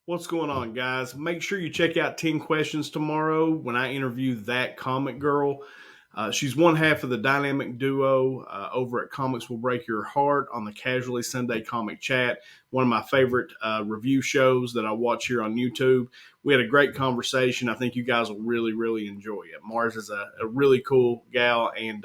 What's going on, guys? Make sure you check out 10 Questions tomorrow when I interview that comic girl. She's one half of the dynamic duo over at Comics Will Break Your Heart on the Casually Sunday Comic Chat, one of my favorite review shows that I watch here on YouTube. We had a great conversation. I think you guys will really enjoy it. Mars is a really cool gal, and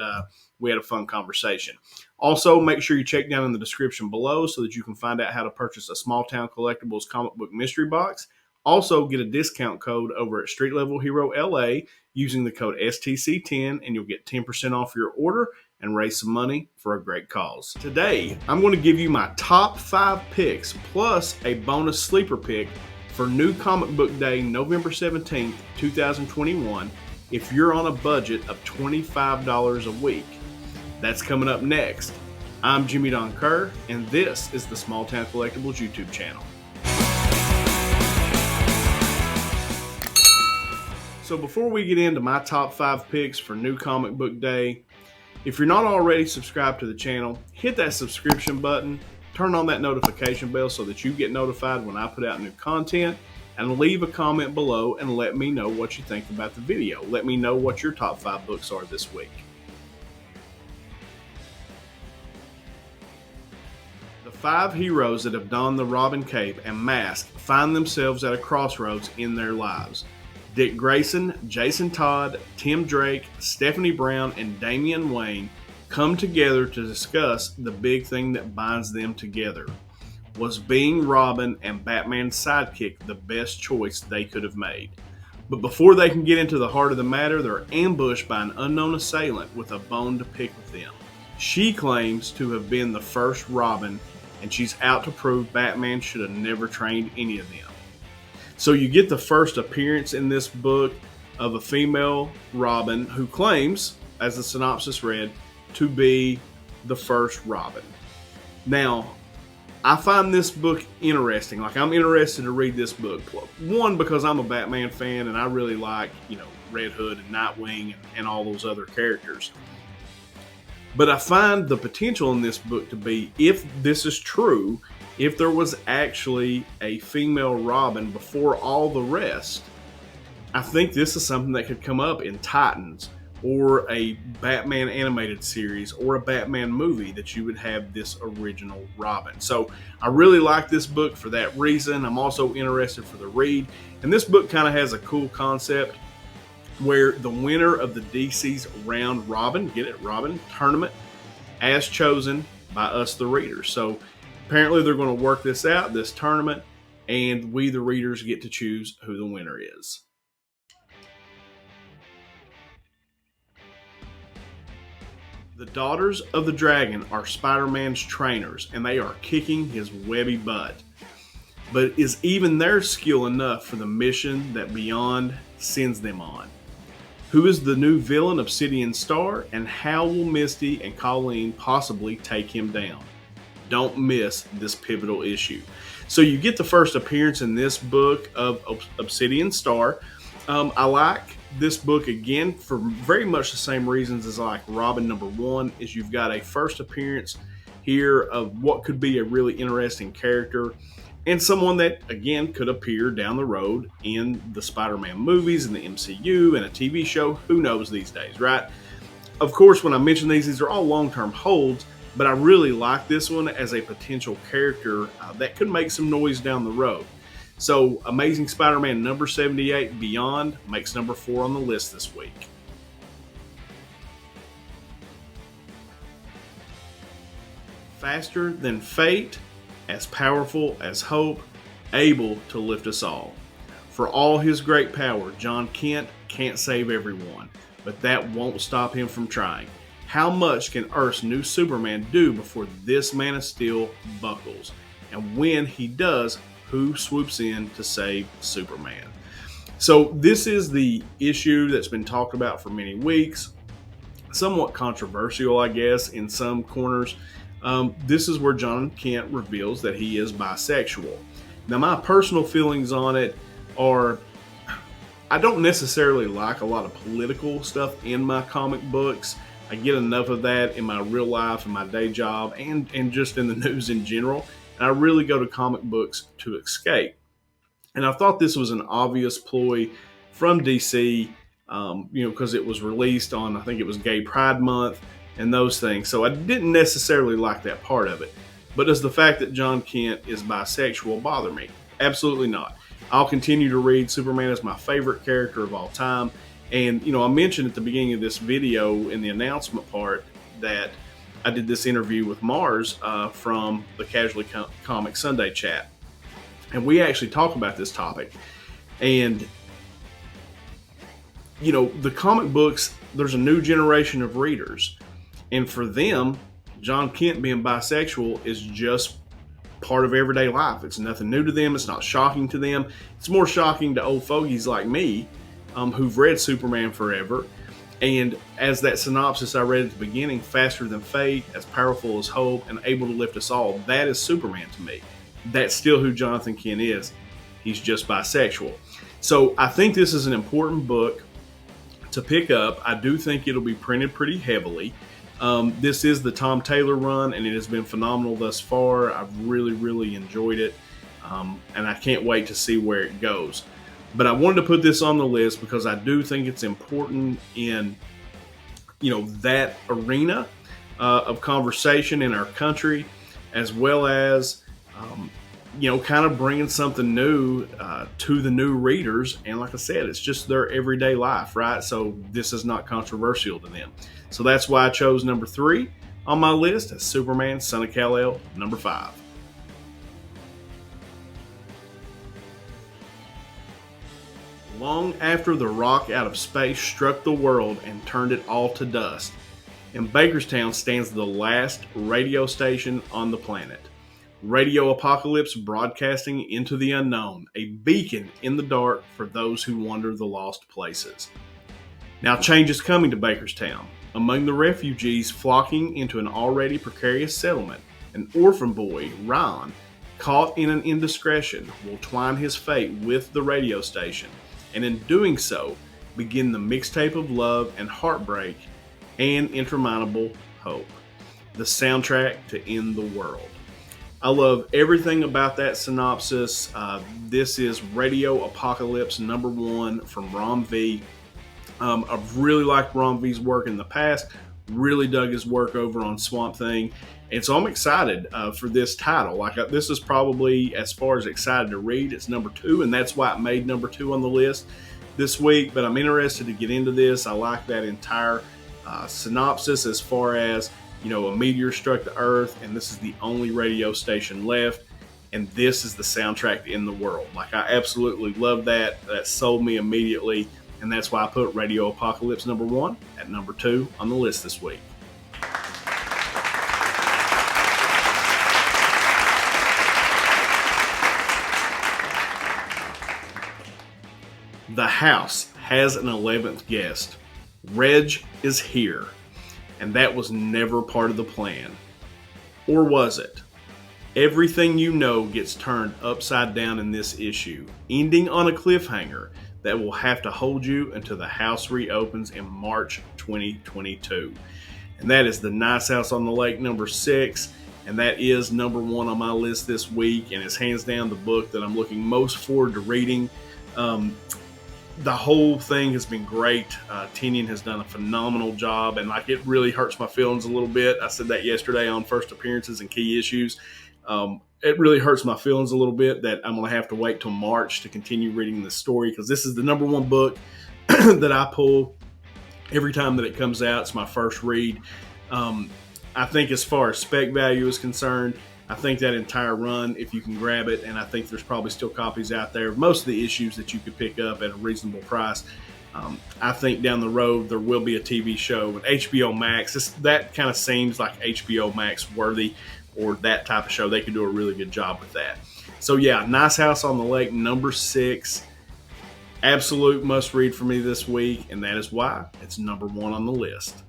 we had a fun conversation. Also, make sure you check down in the description below so that you can find out how to purchase a SmallTown Collectibles comic book mystery box. Also, get a discount code over at Street Level Hero LA using the code STC10, and you'll get 10% off your order and raise some money for a great cause. Today, I'm going to give you my top 5 picks plus a bonus sleeper pick for New Comic Book Day, November 17th, 2021, if you're on a budget of $25 a week. That's coming up next. I'm Jimmy Don Kerr, and this is the SmallTown Collectibles YouTube channel. So before we get into my top 5 picks for New Comic Book Day, if you're not already subscribed to the channel, hit that subscription button, turn on that notification bell so that you get notified when I put out new content, and leave a comment below and let me know what you think about the video. Let me know what your top 5 books are this week. The 5 heroes that have donned the Robin cape and mask find themselves at a crossroads in their lives. Dick Grayson, Jason Todd, Tim Drake, Stephanie Brown, and Damian Wayne come together to discuss the big thing that binds them together. Was being Robin and Batman's sidekick the best choice they could have made? But before they can get into the heart of the matter, they're ambushed by an unknown assailant with a bone to pick with them. She claims to have been the first Robin, and she's out to prove Batman should have never trained any of them. So you get the first appearance in this book of a female Robin who claims, as the synopsis read, to be the first Robin. Now, I find this book interesting. Like, I'm interested to read this book. One, because I'm a Batman fan and I really like, Red Hood and Nightwing and all those other characters. But I find the potential in this book to be, if this is true, if there was actually a female Robin before all the rest, I think this is something that could come up in Titans or a Batman animated series or a Batman movie, that you would have this original Robin. So I really like this book for that reason. I'm also interested for the read. And this book kind of has a cool concept where the winner of the DC's Round Robin, get it, Robin, tournament, as chosen by us, the readers. So apparently they're going to work this out, this tournament, and we, the readers, get to choose who the winner is. The Daughters of the Dragon are Spider-Man's trainers, and they are kicking his webby butt. But is even their skill enough for the mission that Beyond sends them on? Who is the new villain, Obsidian Star, and how will Misty and Colleen possibly take him down? Don't miss this pivotal issue. So you get the first appearance in this book of Obsidian Star. I like this book again for very much the same reasons as I like Robin #1, is you've got a first appearance here of what could be a really interesting character and someone that, again, could appear down the road in the Spider-Man movies, in the MCU, and a TV show. Who knows these days, right? Of course, when I mention these are all long-term holds, but I really like this one as a potential character that could make some noise down the road. So, Amazing Spider-Man number 78, Beyond, makes number 4 on the list this week. Faster than fate, as powerful as hope, able to lift us all. For all his great power, John Kent can't save everyone, but that won't stop him from trying. How much can Earth's new Superman do before this Man of Steel buckles? And when he does, who swoops in to save Superman? So this is the issue that's been talked about for many weeks. Somewhat controversial, I guess, in some corners. This is where John Kent reveals that he is bisexual. Now, my personal feelings on it are, I don't necessarily like a lot of political stuff in my comic books. I get enough of that in my real life, in my day job, and just in the news in general. And I really go to comic books to escape. And I thought this was an obvious ploy from DC, because it was released on, I think it was Gay Pride Month and those things. So I didn't necessarily like that part of it. But does the fact that John Kent is bisexual bother me? Absolutely not. I'll continue to read. Superman is my favorite character of all time. And, I mentioned at the beginning of this video in the announcement part that I did this interview with Mars from the Casually Comic Sunday chat. And we actually talk about this topic. And, the comic books, there's a new generation of readers. And for them, John Kent being bisexual is just part of everyday life. It's nothing new to them. It's not shocking to them. It's more shocking to old fogies like me, who've read Superman forever. And as that synopsis I read at the beginning, faster than fate, as powerful as hope, and able to lift us all, that is Superman to me. That's still who Jonathan Kent is. He's just bisexual. So I think this is an important book to pick up. I do think it'll be printed pretty heavily. This is the Tom Taylor run, and it has been phenomenal thus far. I've really, really enjoyed it, and I can't wait to see where it goes. But I wanted to put this on the list because I do think it's important in, that arena of conversation in our country, as well as, kind of bringing something new to the new readers. And like I said, it's just their everyday life, right? So this is not controversial to them. So that's why I chose number 3 on my list as Superman, Son of Kal-El, number 5. Long after the rock out of space struck the world and turned it all to dust, in Bakerstown stands the last radio station on the planet. Radio Apocalypse broadcasting into the unknown, a beacon in the dark for those who wander the lost places. Now change is coming to Bakerstown. Among the refugees flocking into an already precarious settlement, an orphan boy, Ron, caught in an indiscretion, will twine his fate with the radio station, and in doing so, begin the mixtape of love and heartbreak and interminable hope. The soundtrack to end the world. I love everything about that synopsis. This is Radio Apocalypse number 1 from Ron V. I've really liked Ron V's work in the past. Really dug his work over on Swamp Thing. And so I'm excited for this title. This is probably, as far as excited to read, it's number 2, and that's why it made number 2 on the list this week. But I'm interested to get into this. I like that entire synopsis as far as, a meteor struck the Earth, and this is the only radio station left, and this is the soundtrack to end the world. I absolutely love that. That sold me immediately, and that's why I put Radio Apocalypse number 1 at number 2 on the list this week. The house has an 11th guest. Reg is here. And that was never part of the plan. Or was it? Everything you know gets turned upside down in this issue, ending on a cliffhanger that will have to hold you until the house reopens in March 2022. And that is The Nice House on the Lake number 6. And that is number 1 on my list this week. And it's hands down the book that I'm looking most forward to reading. The whole thing has been great. Tinian has done a phenomenal job, and it really hurts my feelings a little bit. I said that yesterday on First Appearances and Key Issues. It really hurts my feelings a little bit that I'm going to have to wait till March to continue reading this story, because this is the number 1 book that I pull every time that it comes out. It's my first read. I think as far as spec value is concerned, I think that entire run, if you can grab it, and I think there's probably still copies out there, most of the issues that you could pick up at a reasonable price. I think down the road there will be a TV show with HBO Max. That kind of seems like HBO Max worthy, or that type of show. They could do a really good job with that. So yeah, Nice House on the Lake number 6. Absolute must read for me this week, and that is why it's number 1 on the list.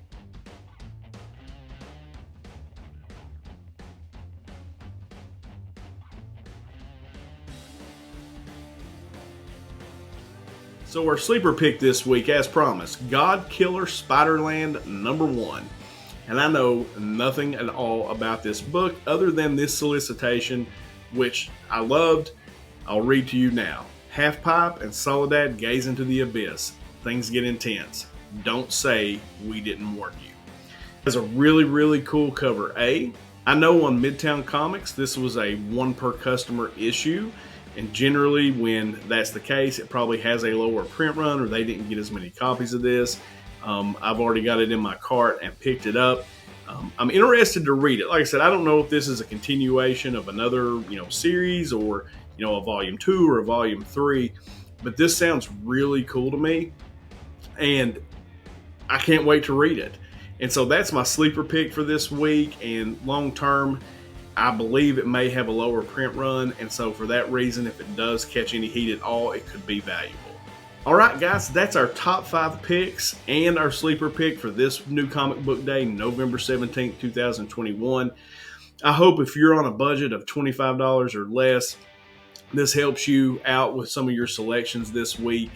So our sleeper pick this week, as promised, God Killer Spiderland number 1. And I know nothing at all about this book other than this solicitation, which I loved. I'll read to you now. Half Pipe and Soledad gaze into the abyss. Things get intense. Don't say we didn't warn you. It's a really cool cover A. I know on Midtown Comics this was a one per customer issue, and generally when that's the case it probably has a lower print run or they didn't get as many copies of this. I've already got it in my cart and picked it up. I'm interested to read it. Like I said, I don't know if this is a continuation of another series or a volume 2 or a volume 3, but this sounds really cool to me and I can't wait to read it. And so that's my sleeper pick for this week, and long term I believe it may have a lower print run, and so for that reason, if it does catch any heat at all, it could be valuable. Alright guys, that's our top 5 picks and our sleeper pick for this new comic book day, November 17th, 2021. I hope if you're on a budget of $25 or less, this helps you out with some of your selections this week.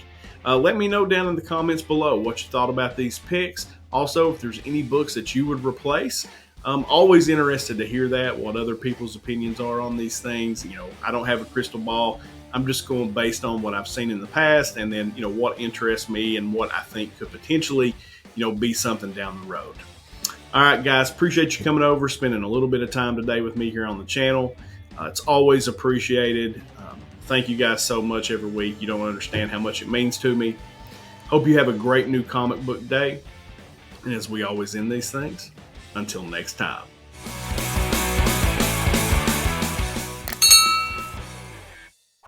Let me know down in the comments below what you thought about these picks. Also, if there's any books that you would replace, I'm always interested to hear that, what other people's opinions are on these things. I don't have a crystal ball. I'm just going based on what I've seen in the past and then, what interests me and what I think could potentially, be something down the road. All right, guys, appreciate you coming over, spending a little bit of time today with me here on the channel. It's always appreciated. Thank you guys so much every week. You don't understand how much it means to me. Hope you have a great new comic book day. And as we always end these things, until next time.